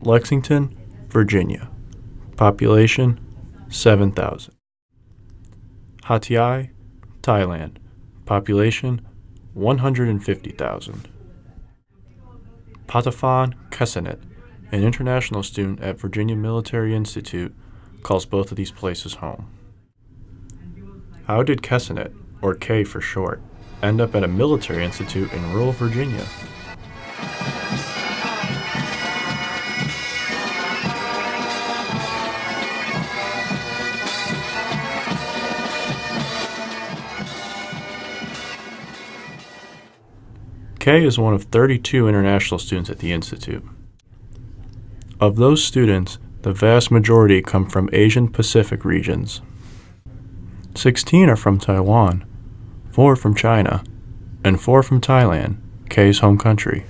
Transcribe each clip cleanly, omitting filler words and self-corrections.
Lexington, Virginia. Population 7,000. Hat Yai, Thailand. Population 150,000. Pataphan Kesanet, an international student at Virginia Military Institute, calls both of these places home. How did Kesanet, or K for short, end up at a military institute in rural Virginia? Kay is one of 32 international students at the Institute. Of those students, the vast majority come from Asian Pacific regions. 16 are from Taiwan, 4 from China, and 4 from Thailand, Kay's home country.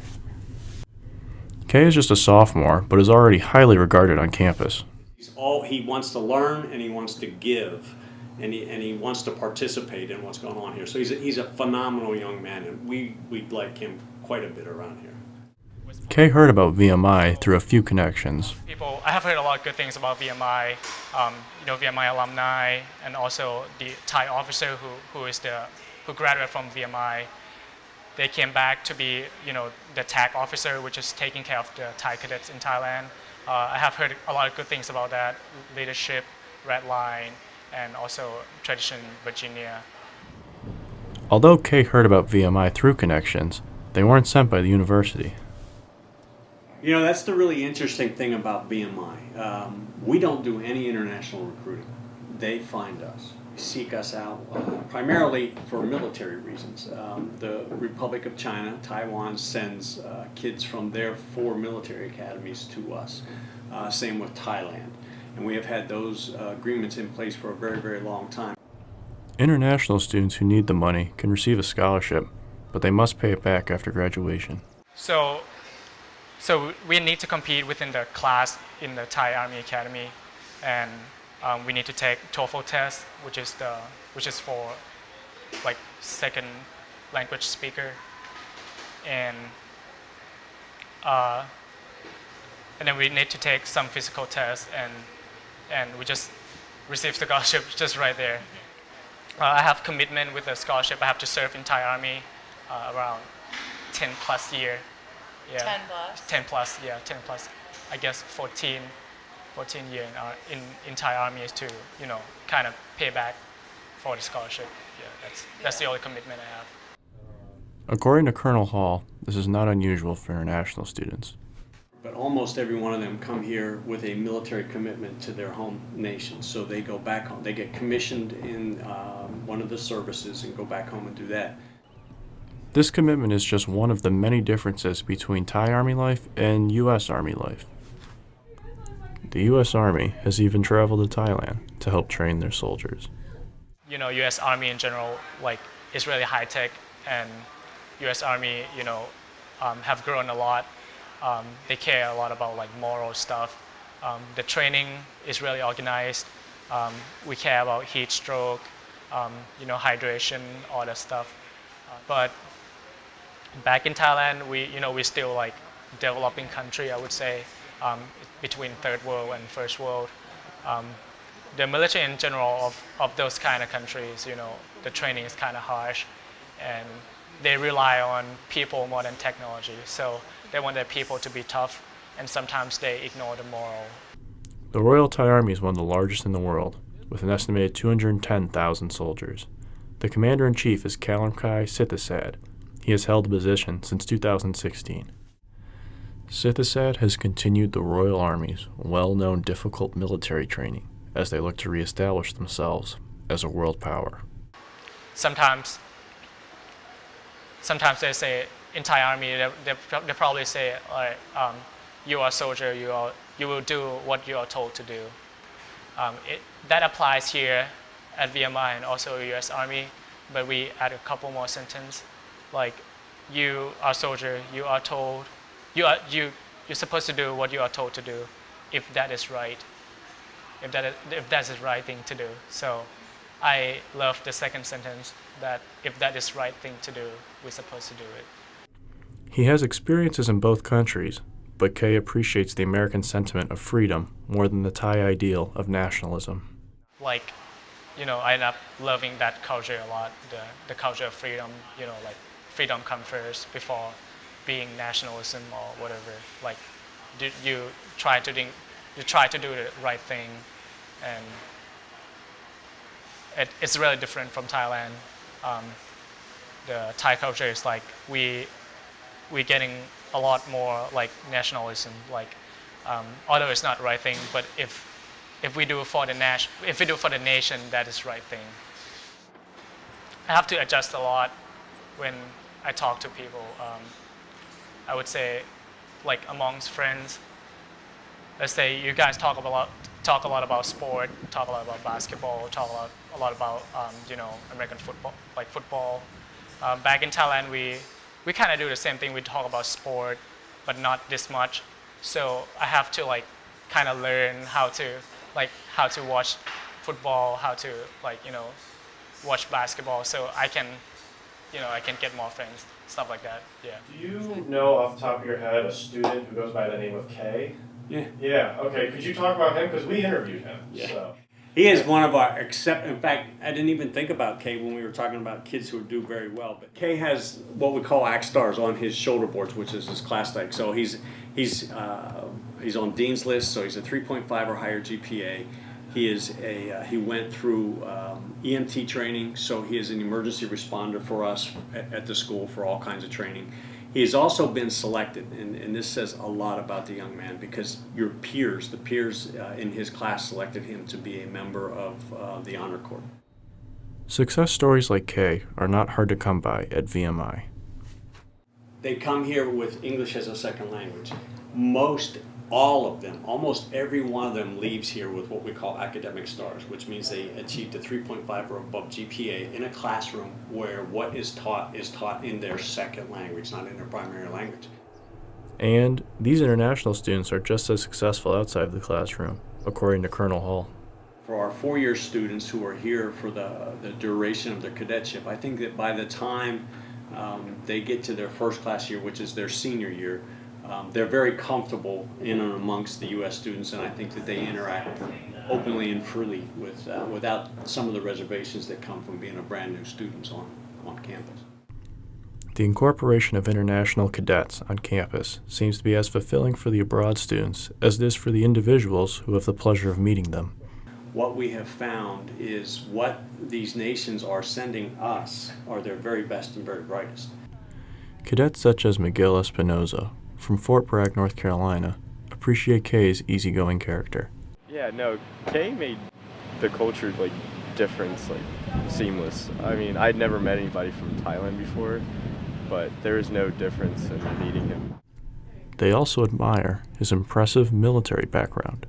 Kay is just a sophomore, but is already highly regarded on campus. He wants to learn and he wants to give. And he wants to participate in what's going on here. So he's a phenomenal young man, and we like him quite a bit around here. Kay heard about VMI through a few connections. I have heard a lot of good things about VMI. VMI alumni, and also the Thai officer who graduated from VMI. They came back to be, the TAC officer, which is taking care of the Thai cadets in Thailand. I have heard a lot of good things about that: leadership, red line, and also Tradition Virginia. Although Kay heard about VMI through connections, they weren't sent by the university. That's the really interesting thing about VMI. We don't do any international recruiting. They find us, seek us out, primarily for military reasons. The Republic of China, Taiwan, sends kids from their 4 military academies to us. Same with Thailand. And we have had those agreements in place for a very, very long time. International students who need the money can receive a scholarship, but they must pay it back after graduation. So we need to compete within the class in the Thai Army Academy, and we need to take TOEFL test, which is for like second language speaker, and then we need to take some physical tests, and we just received the scholarship just right there. I have commitment with the scholarship. I have to serve in Thai Army around 10 plus year. Yeah. 10 plus? 10 plus, yeah, 10 plus. I guess 14 year in Thai Army is to, kind of pay back for the scholarship. Yeah, that's the only commitment I have. According to Colonel Hall, this is not unusual for international students. But almost every one of them come here with a military commitment to their home nation. So they go back home. They get commissioned in one of the services and go back home and do that. This commitment is just one of the many differences between Thai Army life and U.S. Army life. The U.S. Army has even traveled to Thailand to help train their soldiers. U.S. Army in general, is really high tech, and U.S. Army, have grown a lot. They care a lot about moral stuff. The training is really organized. We care about heat stroke, hydration, all that stuff. But back in Thailand, we still developing country, I would say, between third world and first world. The military in general of those kind of countries, the training is kind of harsh, and they rely on people more than technology. So they want their people to be tough, and sometimes they ignore the moral. The Royal Thai Army is one of the largest in the world, with an estimated 210,000 soldiers. The commander-in-chief is Kalamkai Sithisad. He has held the position since 2016. Sithisad has continued the Royal Army's well-known difficult military training as they look to reestablish themselves as a world power. Sometimes they say in Thai Army, they probably say, you are a soldier, you will do what you are told to do. That applies here at VMI and also U.S. Army, but we add a couple more sentences, you are a soldier, you are told, you're supposed to do what you are told to do, if that is right, if that's the right thing to do. So I love the second sentence, that if that is the right thing to do, we're supposed to do it. He has experiences in both countries, but Kay appreciates the American sentiment of freedom more than the Thai ideal of nationalism. Like, I end up loving that culture a lot, the culture of freedom, like freedom comes first before being nationalism or whatever. Like, you try to do the right thing, and it's really different from Thailand. The Thai culture is like we getting a lot more like nationalism. Like, although it's not the right thing, but if we do for the nation, that is the right thing. I have to adjust a lot when I talk to people. I would say, like amongst friends, let's say you guys talk a lot about sport, talk a lot about basketball, talk a lot about American football, like football. Back in Thailand, we kind of do the same thing. We talk about sport, but not this much. So I have to like kind of learn how to watch football, how to watch basketball, so I can get more friends, stuff like that. Yeah. Do you know off the top of your head a student who goes by the name of Kay? Yeah. Yeah, okay. Could you talk about him? Because we interviewed him. Yeah. So. He is one of our, in fact, I didn't even think about Kay when we were talking about kids who do very well. But Kay has what we call ACT stars on his shoulder boards, which is his class tag. So he's on Dean's List, so he's a 3.5 or higher GPA. He went through EMT training, so he is an emergency responder for us at the school for all kinds of training. He has also been selected, and this says a lot about the young man, because the peers in his class selected him to be a member of the Honor Corps. Success stories like Kay are not hard to come by at VMI. They come here with English as a second language. Almost every one of them leaves here with what we call academic stars, which means they achieved a 3.5 or above GPA in a classroom where what is taught in their second language, not in their primary language. And these international students are just as successful outside of the classroom, according to Colonel Hall. For our four-year students who are here for the duration of their cadetship, I think that by the time they get to their first class year, which is their senior year, they're very comfortable in and amongst the U.S. students, and I think that they interact openly and freely without some of the reservations that come from being a brand new student on campus. The incorporation of international cadets on campus seems to be as fulfilling for the abroad students as it is for the individuals who have the pleasure of meeting them. What we have found is what these nations are sending us are their very best and very brightest. Cadets such as Miguel Espinoza from Fort Bragg, North Carolina, appreciate Kay's easygoing character. Yeah, no, Kay made the culture difference seamless. I mean, I'd never met anybody from Thailand before, but there is no difference in meeting him. They also admire his impressive military background.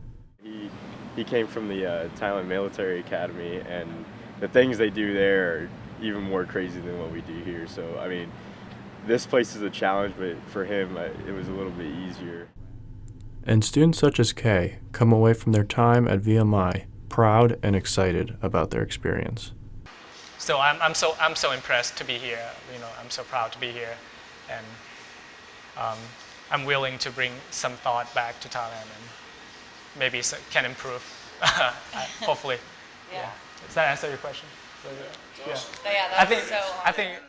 He came from the Thailand Military Academy, and the things they do there are even more crazy than what we do here. So, I mean, this place is a challenge, but for him, it was a little bit easier. And students such as Kay come away from their time at VMI proud and excited about their experience. So I'm so impressed to be here. I'm so proud to be here, and I'm willing to bring some thought back to Thailand and maybe can improve. Hopefully. Yeah. Does that answer your question? Yeah, that's I think so I think